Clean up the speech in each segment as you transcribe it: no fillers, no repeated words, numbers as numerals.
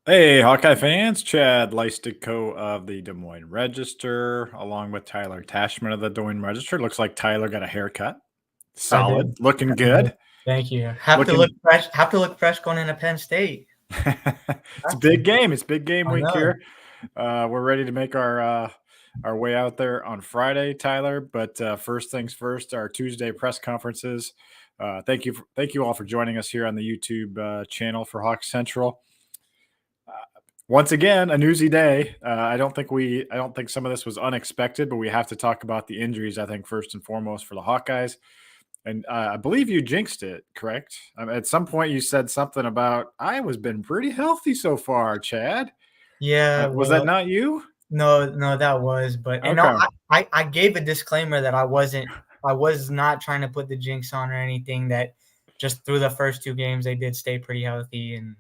Hey, Hawkeye fans, Chad Leistikow of the Des Moines Register, along with Tyler Tachman of the Des Moines Register. Looks like Tyler got a haircut. I Solid, did. looking I did. good. Thank you. Have to look Looking. fresh. Have to look fresh going into Penn State. It's a Have to. big game. It's big game I week know. here. We're ready to make our way out there on Friday, Tyler. But first things first, our Tuesday press conferences. Thank you all for joining us here on the YouTube channel for Hawk Central. Once again, a newsy day. I don't think some of this was unexpected, but we have to talk about the injuries. I think first and foremost for the Hawkeyes, and I believe you jinxed it. Correct? At some point, you said something about I was been pretty healthy so far. Chad, Yeah. was that Well, not you? no, that was. But and no, Okay. I gave a disclaimer that I wasn't. I was not trying to put the jinx on or anything. That just through the first two games they did stay pretty healthy, and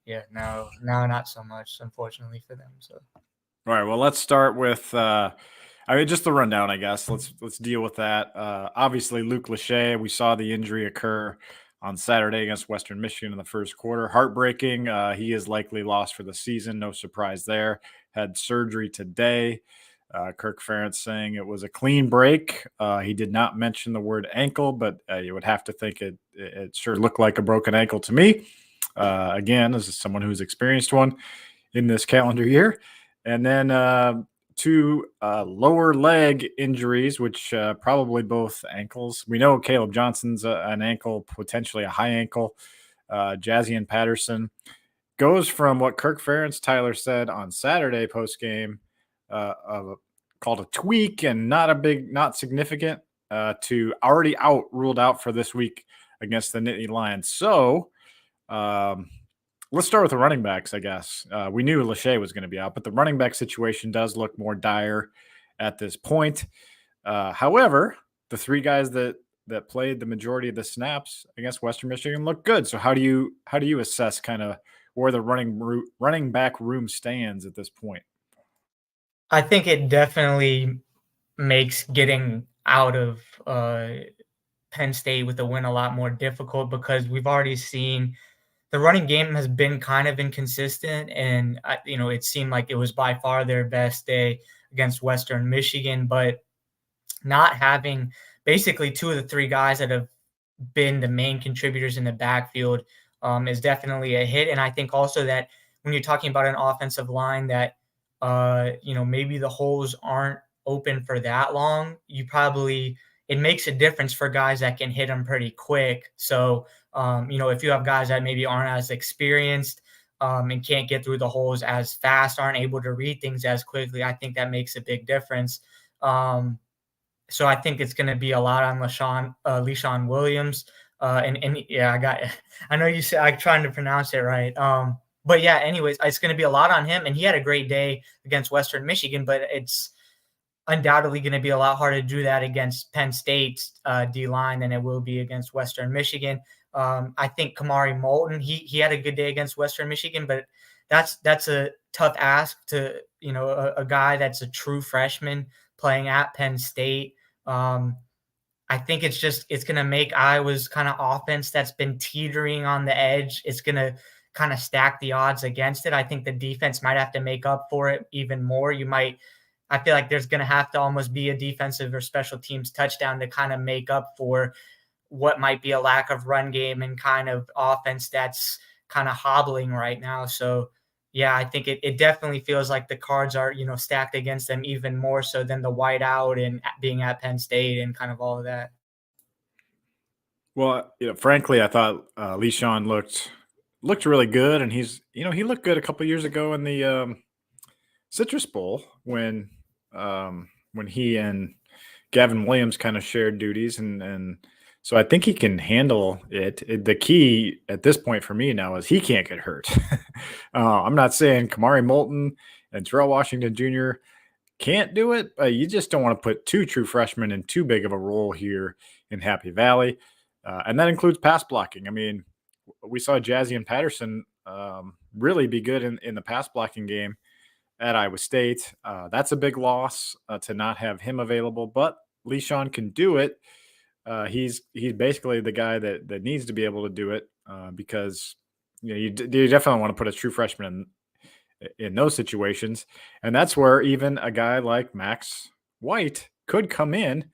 yeah, no, not so much, unfortunately for them. So. All right. Well, let's start with. Just the rundown, I guess. Let's deal with that. Obviously, Luke Lachey. We saw the injury occur on Saturday against Western Michigan in the first quarter. Heartbreaking. He is likely lost for the season. No surprise there. Had surgery today. Kirk Ferentz saying it was a clean break. He did not mention the word ankle, but you would have to think it sure looked like a broken ankle to me. Again, as someone who's experienced one in this calendar year. And then two lower leg injuries, which probably both ankles. We know Kaleb Johnson's an ankle, potentially a high ankle. Jazzy and Patterson goes from what Kirk Ferentz Tyler said on Saturday post game, called a tweak and not significant, to already ruled out for this week against the Nittany Lions. So let's start with the running backs, I guess. We knew Lachey was going to be out, but the running back situation does look more dire at this point. However, the three guys that played the majority of the snaps against Western Michigan look good. So how do you assess kind of where the running back room stands at this point? I think it definitely makes getting out of Penn State with a win a lot more difficult because we've already seen the running game has been kind of inconsistent, and it seemed like it was by far their best day against Western Michigan, but not having basically two of the three guys that have been the main contributors in the backfield is definitely a hit. And I think also that when you're talking about an offensive line that maybe the holes aren't open for that long, it makes a difference for guys that can hit them pretty quick. So if you have guys that maybe aren't as experienced and can't get through the holes as fast, aren't able to read things as quickly, I think that makes a big difference. So I think it's going to be a lot on Leshon Williams. And yeah, I know you said I'm trying to pronounce it right. But yeah, anyways, it's going to be a lot on him. And he had a great day against Western Michigan, but it's undoubtedly going to be a lot harder to do that against Penn State's D line than it will be against Western Michigan. I think Kamari Moulton, he had a good day against Western Michigan, but that's a tough ask to, a guy that's a true freshman playing at Penn State. I think it's going to make Iowa's kind of offense that's been teetering on the edge. It's going to kind of stack the odds against it. I think the defense might have to make up for it even more. I feel like there's going to have to almost be a defensive or special teams touchdown to kind of make up for what might be a lack of run game and kind of offense that's kind of hobbling right now. So yeah, I think it definitely feels like the cards are, stacked against them even more so than the whiteout and being at Penn State and kind of all of that. Well, frankly, I thought Leshon looked really good, and he looked good a couple years ago in the Citrus Bowl when he and Gavin Williams kind of shared duties, and so I think he can handle it. The key at this point for me now is he can't get hurt. I'm not saying Kamari Moulton and Terrell Washington Jr. can't do it, but you just don't want to put two true freshmen in too big of a role here in Happy Valley, and that includes pass blocking. I mean, we saw Jazzy and Patterson really be good in the pass blocking game at Iowa State. That's a big loss to not have him available, but Leshon can do it. He's basically the guy that needs to be able to do it because you definitely want to put a true freshman in those situations. And that's where even a guy like Max White could come in.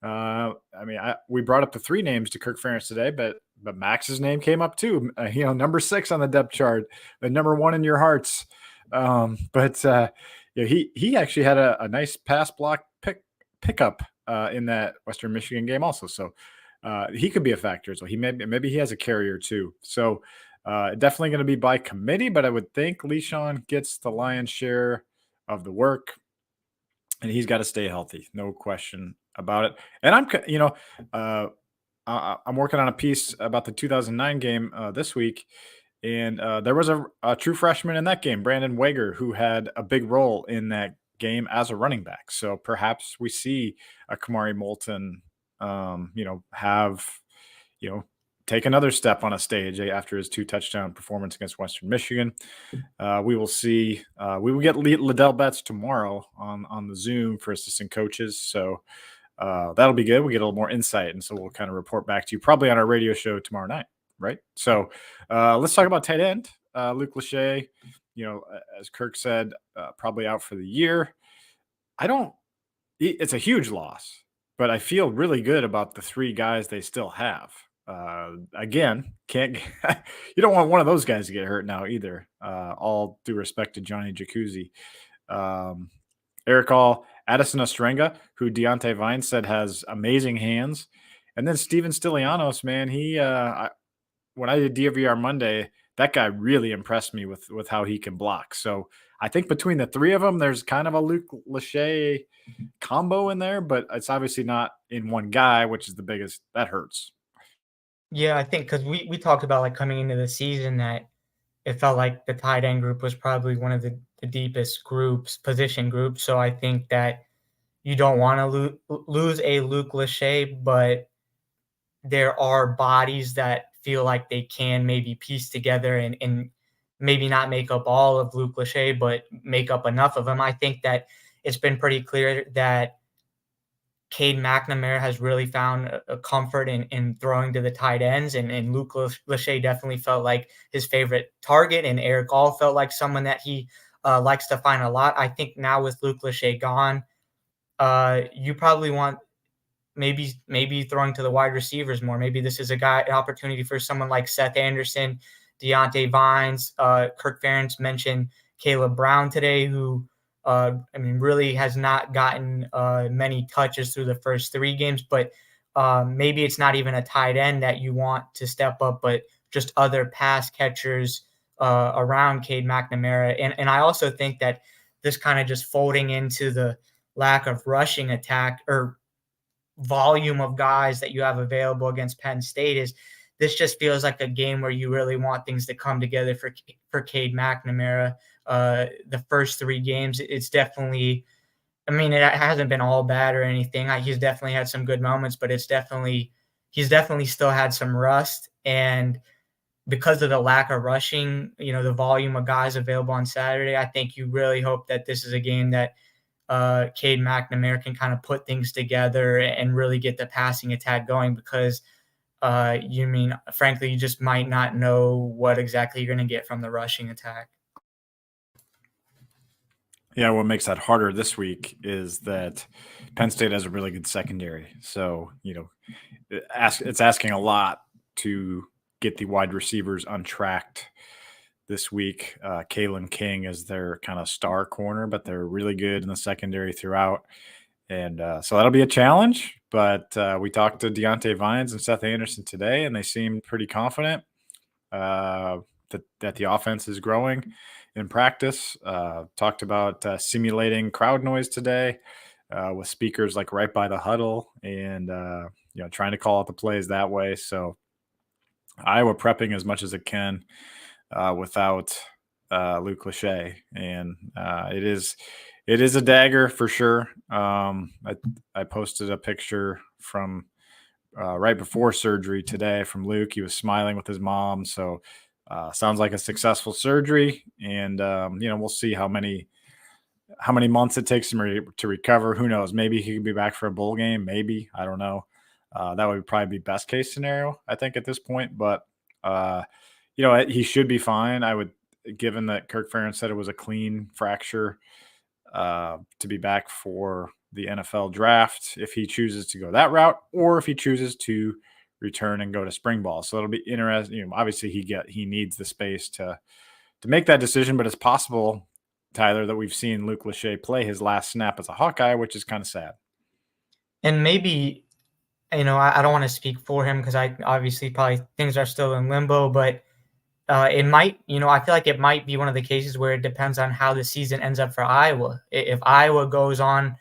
We brought up the 3 names to Kirk Ferentz today, but Max's name came up too. Number 6 on the depth chart, the number 1 in your hearts. He actually had a nice pass block pickup in that Western Michigan game also. So he could be a factor as well. Maybe he has a carrier too. So definitely going to be by committee, but I would think Lachey gets the lion's share of the work, and he's got to stay healthy, no question about it. And I'm working on a piece about the 2009 game this week, and there was a true freshman in that game, Brandon Wager, who had a big role in that game as a running back. So perhaps we see a Kamari Moulton, take another step on a stage after his 2 touchdown performance against Western Michigan. We will see. We will get Liddell Betts tomorrow on the Zoom for assistant coaches. So that'll be good. We get a little more insight, and so we'll kind of report back to you probably on our radio show tomorrow night, right? So let's talk about tight end. Luke Lachey, as Kirk said, probably out for the year. It's a huge loss, but I feel really good about the 3 guys they still have. Again, you don't want one of those guys to get hurt now either. All due respect to Johnny Jacuzzi. Eric All, Addison Ostrenga, who Deontay Vines said has amazing hands. And then Steven Stylianos, man, when I did DVR Monday, that guy really impressed me with how he can block. So I think between the 3 of them, there's kind of a Luke Lachey combo in there, but it's obviously not in one guy, which is the biggest. That hurts. Yeah, I think because we talked about like coming into the season that it felt like the tight end group was probably one of the deepest position groups. So I think that you don't want to lose a Luke Lachey, but there are bodies that feel like they can maybe piece together and maybe not make up all of Luke Lachey, but make up enough of him. I think that it's been pretty clear that Cade McNamara has really found a comfort in throwing to the tight ends, and Luke Lachey definitely felt like his favorite target, and Eric All felt like someone that he likes to find a lot. I think now with Luke Lachey gone, you probably want maybe throwing to the wide receivers more. Maybe this is an opportunity for someone like Seth Anderson, Deontay Vines. Kirk Ferentz mentioned Kaleb Brown today, who really has not gotten many touches through the first 3 games, but maybe it's not even a tight end that you want to step up, but just other pass catchers around Cade McNamara. And I also think that this kind of just folding into the lack of rushing attack or volume of guys that you have available against Penn State is this just feels like a game where you really want things to come together for Cade McNamara. The first 3 games, it's definitely, it hasn't been all bad or anything. He's definitely had some good moments, but he's definitely still had some rust. And because of the lack of rushing, the volume of guys available on Saturday, I think you really hope that this is a game that Cade McNamara can kind of put things together and really get the passing attack going, because frankly, you just might not know what exactly you're going to get from the rushing attack. Yeah, what makes that harder this week is that Penn State has a really good secondary. So, it's asking a lot to get the wide receivers untracked this week. Kalen King is their kind of star corner, but they're really good in the secondary throughout. And so that'll be a challenge. But we talked to Deontay Vines and Seth Anderson today, and they seemed pretty confident that the offense is growing in practice. Talked about simulating crowd noise today with speakers like right by the huddle and, trying to call out the plays that way. So Iowa prepping as much as it can without Luke Lachey. And it is a dagger for sure. I posted a picture from right before surgery today from Luke. He was smiling with his mom. So sounds like a successful surgery. And, we'll see how many months it takes him to recover. Who knows? Maybe he could be back for a bowl game. Maybe. I don't know. That would probably be best case scenario, I think, at this point. But, he should be fine. given that Kirk Ferentz said it was a clean fracture, to be back for the NFL draft if he chooses to go that route, or if he chooses to return and go to spring ball. So it'll be interesting. Obviously he needs the space to make that decision, but it's possible, Tyler, that we've seen Luke Lachey play his last snap as a Hawkeye, which is kind of sad. And maybe, I don't want to speak for him because I obviously probably things are still in limbo, but it might, I feel like it might be one of the cases where it depends on how the season ends up for Iowa. If Iowa goes on,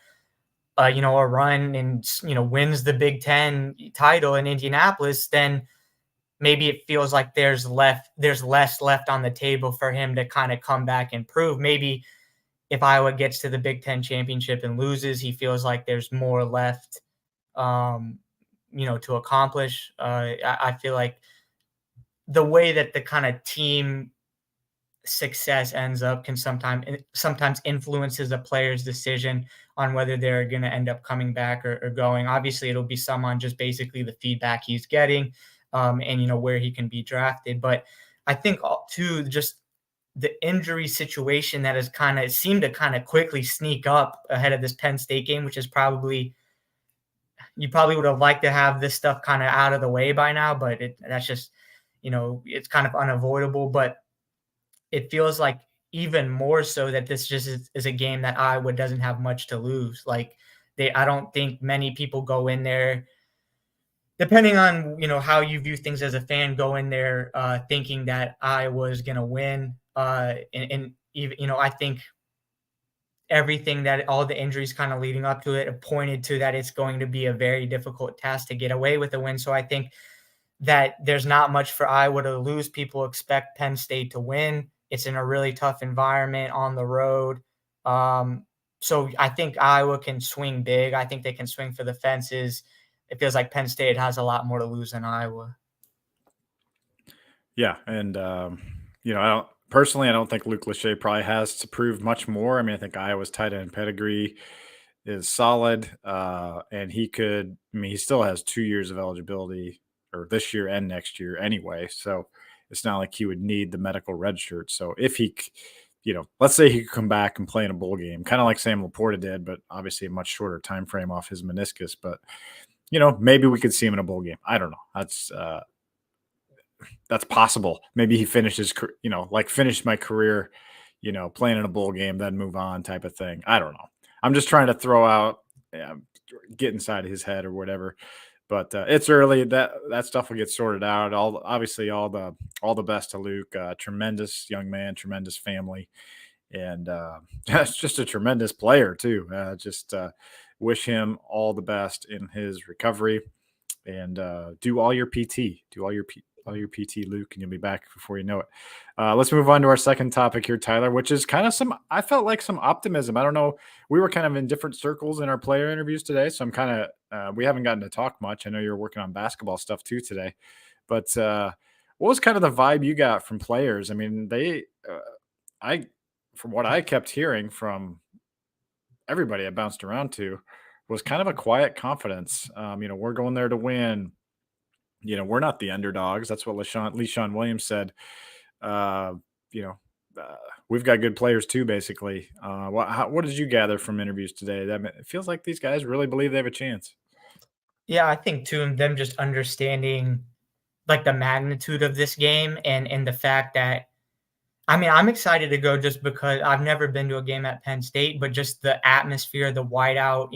a run and, wins the Big Ten title in Indianapolis, then maybe it feels like there's less left on the table for him to kind of come back and prove. Maybe if Iowa gets to the Big Ten championship and loses, he feels like there's more left, to accomplish. I feel like the way that the kind of team success ends up can sometimes influences a player's decision on whether they're going to end up coming back or going. Obviously, it'll be some on just basically the feedback he's getting, and where he can be drafted. But I think too, just the injury situation that has kind of seemed to kind of quickly sneak up ahead of this Penn State game, which is you probably would have liked to have this stuff kind of out of the way by now, but that's just, it's kind of unavoidable. But it feels like even more so that this just is a game that Iowa doesn't have much to lose. Like I don't think many people go in there, depending on, how you view things as a fan, go in there thinking that Iowa is going to win. And even, I think everything that all the injuries kind of leading up to it have pointed to that it's going to be a very difficult task to get away with a win. So I think that there's not much for Iowa to lose. People expect Penn State to win. It's in a really tough environment on the road. So I think Iowa can swing big. I think they can swing for the fences. It feels like Penn State has a lot more to lose than Iowa. Yeah, and I don't think Luke Lachey probably has to prove much more. I mean, I think Iowa's tight end pedigree is solid, and he could. I mean, he still has 2 years of eligibility, or this year and next year anyway. So it's not like he would need the medical red shirt. So if he, let's say he could come back and play in a bowl game, kind of like Sam Laporta did, but obviously a much shorter time frame off his meniscus. But maybe we could see him in a bowl game. I don't know. That's possible. Maybe he finishes, finished my career, playing in a bowl game, then move on type of thing. I don't know. I'm just trying to throw out, get inside his head or whatever. But it's early. That stuff will get sorted out. Obviously, all the best to Luke. Tremendous young man, tremendous family, and just a tremendous player too. Wish him all the best in his recovery, and do all your PT. Do all your PT, Luke, and you'll be back before you know it. Let's move on to our second topic here, Tyler, which is kind of I felt like some optimism. I don't know. We were kind of in different circles in our player interviews today, so I'm kind of, we haven't gotten to talk much. I know you're working on basketball stuff too today, but what was kind of the vibe you got from players? I mean, from what I kept hearing from everybody I bounced around to, was kind of a quiet confidence. We're going there to win. We're not the underdogs. That's what LeSean Williams said. We've got good players too, basically. What did you gather from interviews today? It feels like these guys really believe they have a chance. Yeah, I think too, them just understanding like the magnitude of this game and the fact that, I mean, I'm excited to go just because I've never been to a game at Penn State, but just the atmosphere, the whiteout,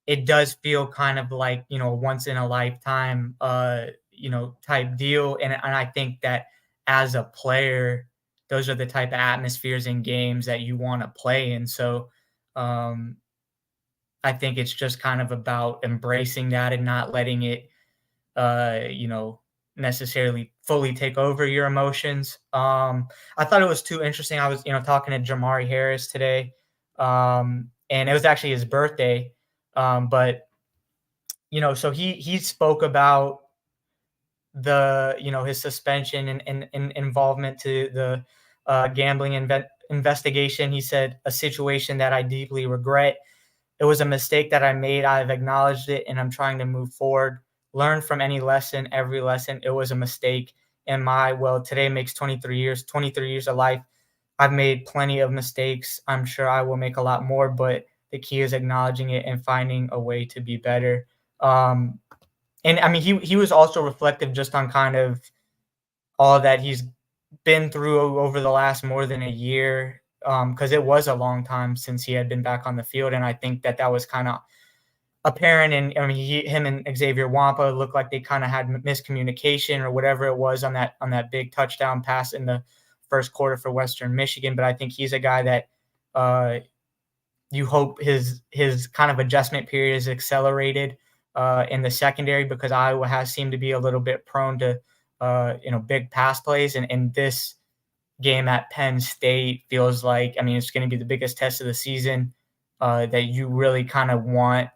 it does feel kind of like, once in a lifetime, type deal. And I think that as a player, those are the type of atmospheres in games that you want to play in. So I think it's just kind of about embracing that and not letting it, necessarily fully take over your emotions. I thought it was too interesting. I was, talking to Jamari Harris today, and it was actually his birthday. But so he spoke about the, his suspension and involvement to the gambling investigation. He said, a situation that I deeply regret. It was a mistake that I made. I've acknowledged it and I'm trying to move forward, learn from any lesson, every lesson. It was a mistake today makes 23 years of life. I've made plenty of mistakes. I'm sure I will make a lot more, but the key is acknowledging it and finding a way to be better. And I mean, he was also reflective just on kind of all that he's been through over the last more than a year, because it was a long time since he had been back on the field, and I think that was kind of apparent. And I mean, him and Xavier Wampa looked like they kind of had miscommunication or whatever it was on that big touchdown pass in the first quarter for Western Michigan. But I think he's a guy that you hope his kind of adjustment period is accelerated in the secondary, because Iowa has seemed to be a little bit prone to big pass plays, and this game at Penn State feels like, I mean, it's going to be the biggest test of the season that you really kind of want.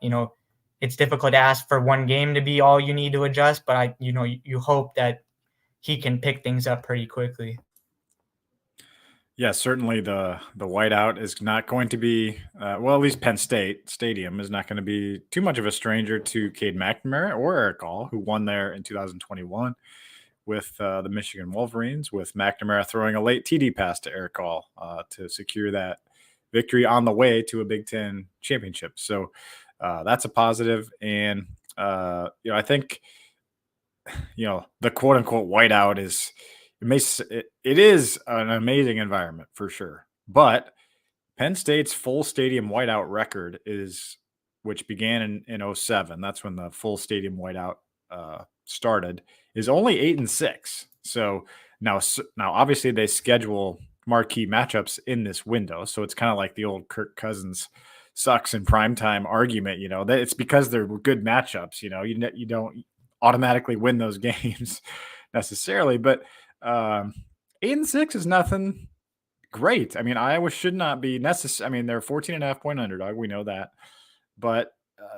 It's difficult to ask for one game to be all you need to adjust, but you hope that he can pick things up pretty quickly. Yeah, certainly the whiteout is not going to be at least Penn State Stadium is not going to be too much of a stranger to Cade McNamara or Eric All, who won there in 2021 with the Michigan Wolverines, with McNamara throwing a late TD pass to Eric All to secure that victory on the way to a Big Ten championship. So that's a positive. And I think the quote unquote whiteout is. It is an amazing environment for sure, but Penn State's full stadium whiteout record which began in 2007. That's when the full stadium whiteout started. Is only 8-6. So now obviously they schedule marquee matchups in this window, so it's kind of like the old Kirk Cousins sucks in primetime argument. That it's because they're good matchups. You don't automatically win those games necessarily, but 8-6 is nothing great. I mean, Iowa should not be necessary. I mean, they're a 14.5-point underdog. We know that, but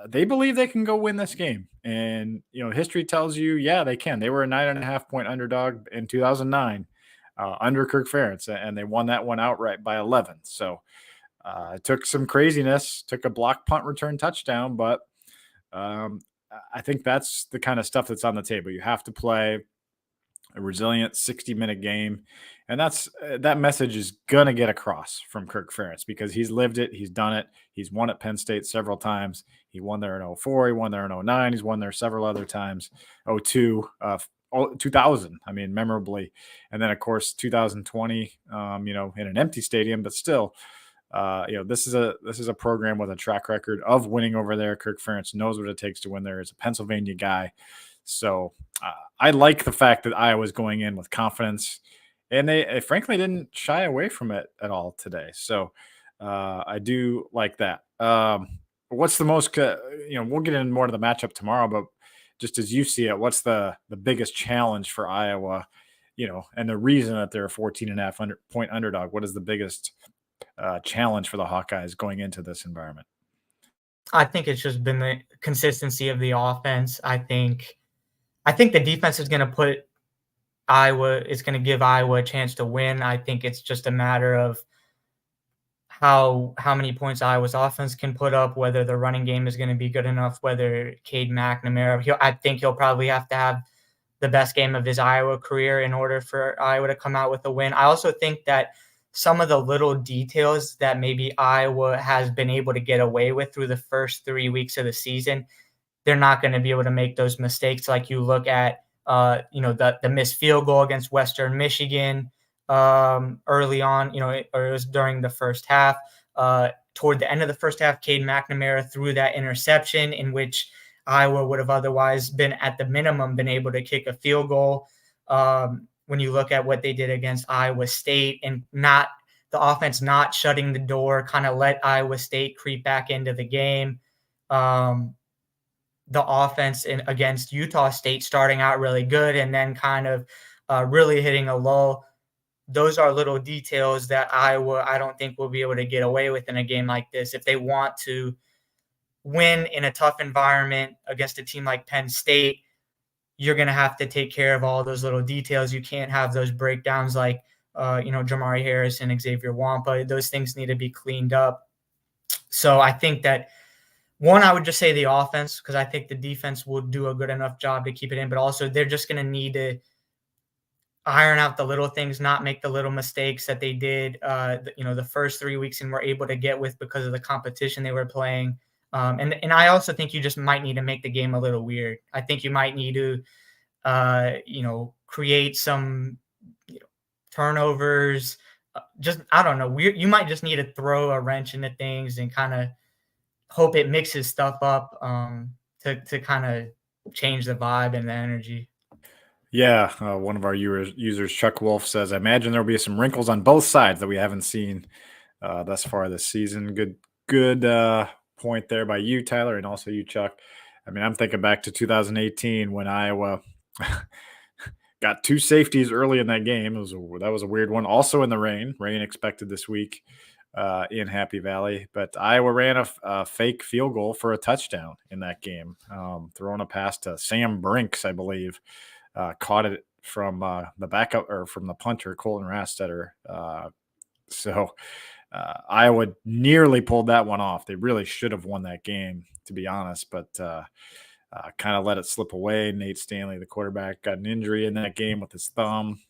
they believe they can go win this game. And, history tells you, yeah, they can. They were a 9.5-point underdog in 2009 under Kirk Ferentz, and they won that one outright by 11. So it took some craziness, took a block punt return touchdown, but I think that's the kind of stuff that's on the table. You have to play a resilient 60-minute game. And that message is going to get across from Kirk Ferentz because he's lived it. He's done it. He's won at Penn State several times. He won there in 2004. He won there in 2009. He's won there several other times. 2000, I mean, memorably. And then, of course, 2020, in an empty stadium, but still, this is a program with a track record of winning over there. Kirk Ferentz knows what it takes to win there. He's a Pennsylvania guy. So I like the fact that Iowa's going in with confidence, and they frankly didn't shy away from it at all today. So I do like that. What's the most, we'll get into more to the matchup tomorrow, but just as you see it, what's the biggest challenge for Iowa, and the reason that they're a 14.5-point underdog? What is the biggest challenge for the Hawkeyes going into this environment? I think it's just been the consistency of the offense. I think the defense is going to give Iowa a chance to win. I think it's just a matter of how many points Iowa's offense can put up, whether the running game is going to be good enough, whether Cade McNamara, I think he'll probably have to have the best game of his Iowa career in order for Iowa to come out with a win. I also think that some of the little details that maybe Iowa has been able to get away with through the first 3 weeks of the season, they're not going to be able to make those mistakes. Like you look at, the missed field goal against Western Michigan early on, or it was during the first half. Toward the end of the first half, Cade McNamara threw that interception in which Iowa would have otherwise been at the minimum been able to kick a field goal. When you look at what they did against Iowa State and the offense not shutting the door, kind of let Iowa State creep back into the game. The offense against Utah State starting out really good and then kind of really hitting a lull. Those are little details that Iowa, I don't think, will be able to get away with in a game like this. If they want to win in a tough environment against a team like Penn State, you're going to have to take care of all those little details. You can't have those breakdowns like, Jamari Harris and Xavier Wampa. Those things need to be cleaned up. So I think that, one, I would just say the offense, because I think the defense will do a good enough job to keep it in, but also they're just going to need to iron out the little things, not make the little mistakes that they did, the first 3 weeks and were able to get with because of the competition they were playing. And I also think you just might need to make the game a little weird. I think you might need to, create some turnovers. Just I don't know. Weird. You might just need to throw a wrench into things and kind of hope it mixes stuff up, to kind of change the vibe and the energy. Yeah, one of our users, Chuck Wolf, says, "I imagine there'll be some wrinkles on both sides that we haven't seen thus far this season." Good point there by you, Tyler, and also you, Chuck. I mean, I'm thinking back to 2018 when Iowa got 2 safeties early in that game. That was a weird one. Also in the rain expected this week in Happy Valley, but Iowa ran a fake field goal for a touchdown in that game, throwing a pass to Sam Brinks, I believe. Caught it from the backup or from the punter, Colton Rastetter. So Iowa nearly pulled that one off. They really should have won that game, to be honest, but kind of let it slip away. Nate Stanley, the quarterback, got an injury in that game with his thumb.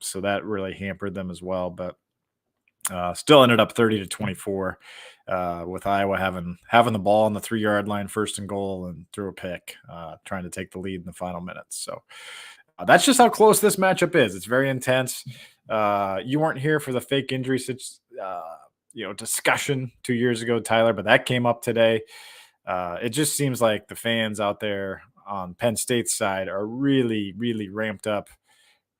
So that really hampered them as well. But still ended up 30-24 with Iowa having the ball on the 3-yard line, first and goal, and threw a pick, trying to take the lead in the final minutes. So that's just how close this matchup is. It's very intense. You weren't here for the fake injury discussion 2 years ago, Tyler, but that came up today. It just seems like the fans out there on Penn State's side are really, really ramped up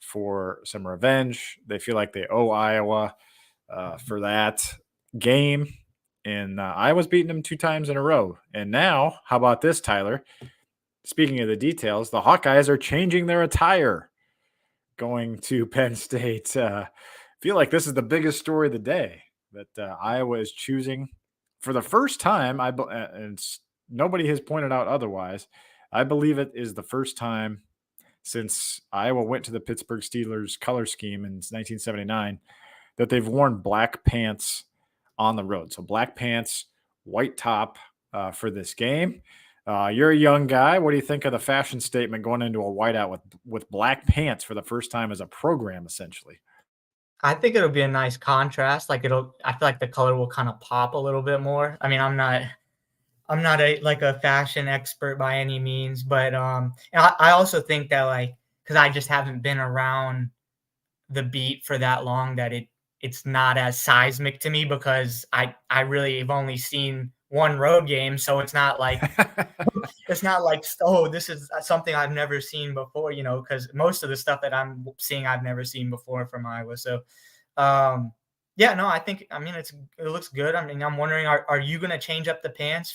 for some revenge. They feel like they owe Iowa for that game. And Iowa's beaten them 2 times in a row. And now, how about this, Tyler? Speaking of the details, the Hawkeyes are changing their attire going to Penn State. Feel like this is the biggest story of the day, that Iowa is choosing for the first time, and nobody has pointed out otherwise. I believe it is the first time since Iowa went to the Pittsburgh Steelers color scheme in 1979 that they've worn black pants on the road. So black pants, white top for this game. You're a young guy. What do you think of the fashion statement going into a whiteout with black pants for the first time as a program, essentially? I think it'll be a nice contrast. I feel like the color will kind of pop a little bit more. I mean, I'm not a fashion expert by any means, but and I also think that because I just haven't been around the beat for that long, that it's not as seismic to me because I really have only seen one road game, so it's not like oh, this is something I've never seen before, because most of the stuff that I'm seeing I've never seen before from Iowa. So yeah, no, I mean it looks good. I mean, I'm wondering, are you going to change up the pants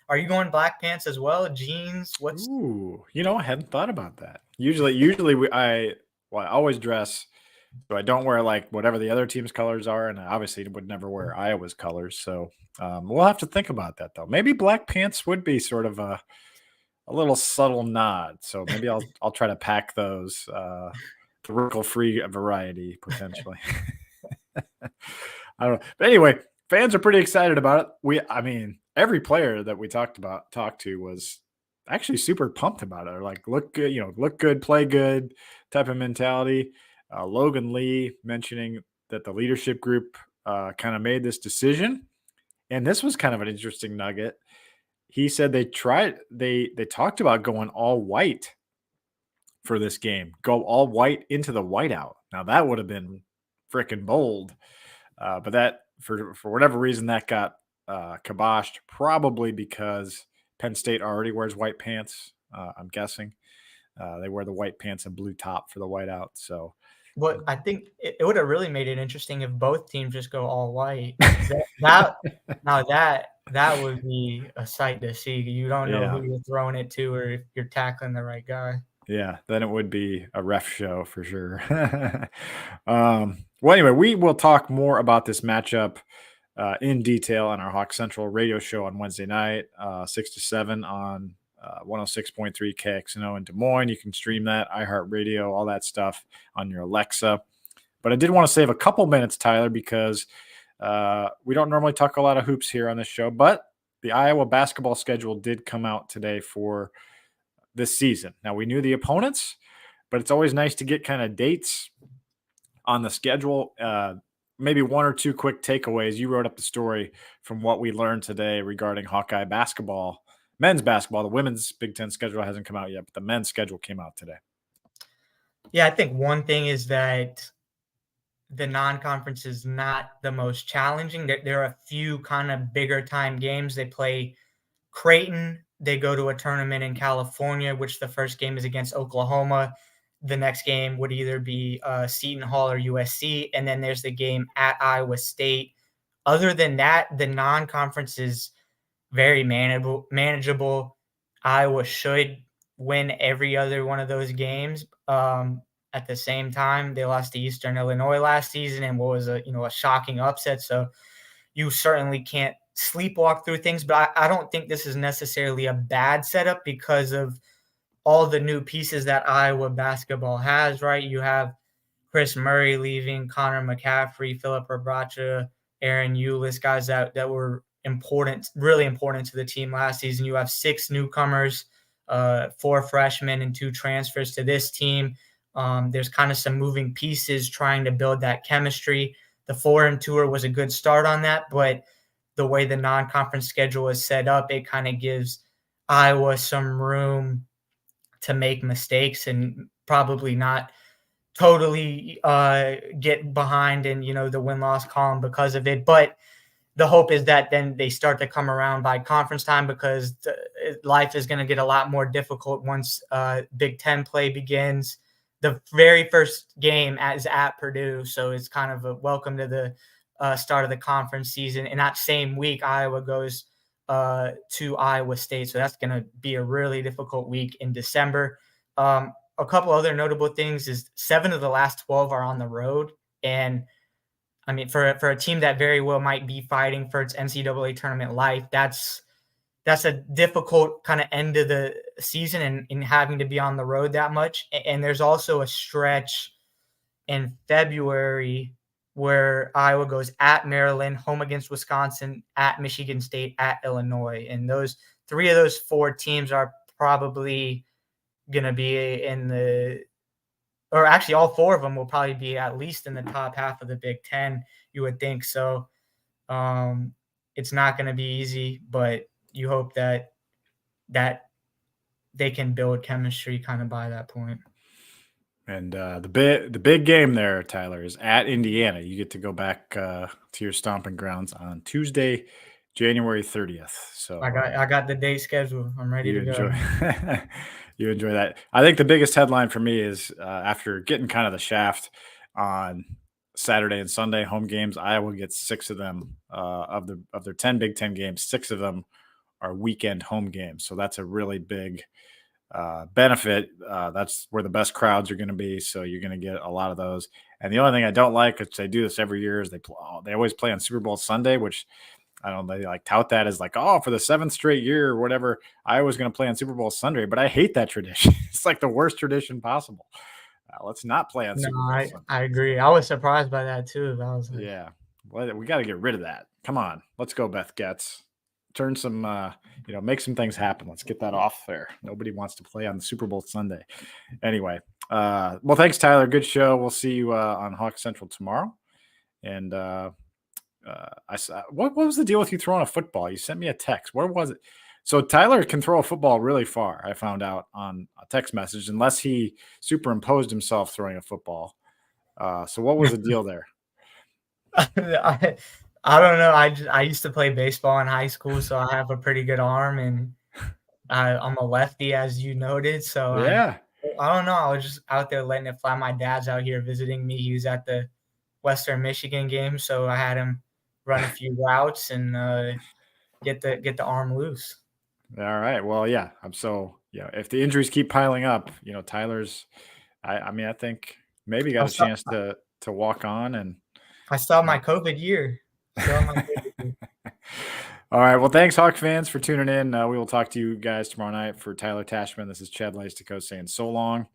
are you going black pants as well, jeans? Ooh, I hadn't thought about that. Usually I always dress, so I don't wear like whatever the other team's colors are, and I obviously would never wear Iowa's colors. So we'll have to think about that, though. Maybe black pants would be sort of a little subtle nod. So maybe I'll try to pack those, the wrinkle-free variety potentially. I don't know, but anyway, fans are pretty excited about it. I mean, every player that we talked to was actually super pumped about it. Or like, look good, look good, play good type of mentality. Logan Lee mentioning that the leadership group kind of made this decision, and this was kind of an interesting nugget. He said they talked about going all white for this game, go all white into the whiteout. Now that would have been freaking bold, but that for whatever reason that got kiboshed, probably because Penn State already wears white pants. I'm guessing they wear the white pants and blue top for the whiteout. So. But I think it would have really made it interesting if both teams just go all white. That would be a sight to see. You don't know who you're throwing it to or if you're tackling the right guy. Yeah, then it would be a ref show for sure. Well, anyway, we will talk more about this matchup in detail on our Hawk Central radio show on Wednesday night, 6 to 7 on 106.3 KXNO in Des Moines. You can stream that, iHeartRadio, all that stuff on your Alexa. But I did want to save a couple minutes, Tyler, because we don't normally talk a lot of hoops here on this show, but the Iowa basketball schedule did come out today for this season. Now, we knew the opponents, but it's always nice to get kind of dates on the schedule. Maybe one or two quick takeaways. You wrote up the story from what we learned today regarding Hawkeye basketball, men's basketball. The women's Big Ten schedule hasn't come out yet, but the men's schedule came out today. Yeah, I think one thing is that the non-conference is not the most challenging. There are a few kind of bigger time games. They play Creighton. They go to a tournament in California, which the first game is against Oklahoma. The next game would either be Seton Hall or USC. And then there's the game at Iowa State. Other than that, the non-conference is very manageable. Iowa should win every other one of those games. At the same time, they lost to Eastern Illinois last season and what was a shocking upset. So you certainly can't sleepwalk through things, but I don't think this is necessarily a bad setup because of all the new pieces that Iowa basketball has, right? You have Chris Murray leaving, Connor McCaffrey, Philip Rebracha, Aaron Eulis, guys that were important, really important to the team last season. You have 6 newcomers, 4 freshmen and 2 transfers to this team. There's kind of some moving pieces trying to build that chemistry. The foreign tour was a good start on that, but the way the non-conference schedule is set up, it kind of gives Iowa some room to make mistakes and probably not totally get behind in, the win-loss column because of it. But the hope is that then they start to come around by conference time because life is going to get a lot more difficult once Big Ten play begins. The very first game is at Purdue, so it's kind of a welcome to the start of the conference season. And that same week, Iowa goes to Iowa State, so that's going to be a really difficult week in December. A couple other notable things is 7 of the last 12 are on the road, and I mean, for a team that very well might be fighting for its NCAA tournament life, that's a difficult kind of end of the season and having to be on the road that much. And there's also a stretch in February where Iowa goes at Maryland, home against Wisconsin, at Michigan State, at Illinois. And those 3 of those 4 teams are probably going to be or actually all 4 of them will probably be at least in the top half of the Big Ten, you would think. So it's not going to be easy, but you hope that they can build chemistry kind of by that point. And the big game there, Tyler, is at Indiana. You get to go back to your stomping grounds on Tuesday, January 30th. So I got the date scheduled. I'm ready to go. You enjoy that. I think the biggest headline for me is after getting kind of the shaft on Saturday and Sunday home games, Iowa gets 6 of them of their 10 Big Ten games. 6 of them are weekend home games. So that's a really big benefit. That's where the best crowds are going to be. So you're going to get a lot of those. And the only thing I don't like, is they do this every year, is they always play on Super Bowl Sunday, which I don't know, they like tout that as like, oh, for the 7th straight year or whatever, Iowa's going to play on Super Bowl Sunday. But I hate that tradition. It's like the worst tradition possible. Let's not play on Super Bowl Sunday. I agree. I was surprised by that too. Yeah. Well, we got to get rid of that. Come on. Let's go, Beth Getz. Turn some, make some things happen. Let's get that off there. Nobody wants to play on the Super Bowl Sunday. Anyway, well, thanks, Tyler. Good show. We'll see you on Hawk Central tomorrow. And what was the deal with you throwing a football? You sent me a text. Where was it? So Tyler can throw a football really far, I found out on a text message, unless he superimposed himself throwing a football. So what was the deal there? I don't know. I used to play baseball in high school, so I have a pretty good arm, and I'm a lefty, as you noted. So yeah, I don't know. I was just out there letting it fly. My dad's out here visiting me. He was at the Western Michigan game, so I had him run a few routes and get the arm loose. All right. Well, yeah. If the injuries keep piling up, Tyler's. I think maybe got a chance to walk on, and I saw my COVID year. All right. Well, thanks, Hawk fans, for tuning in. We will talk to you guys tomorrow night. For Tyler Tachman, this is Chad Leistikow saying so long.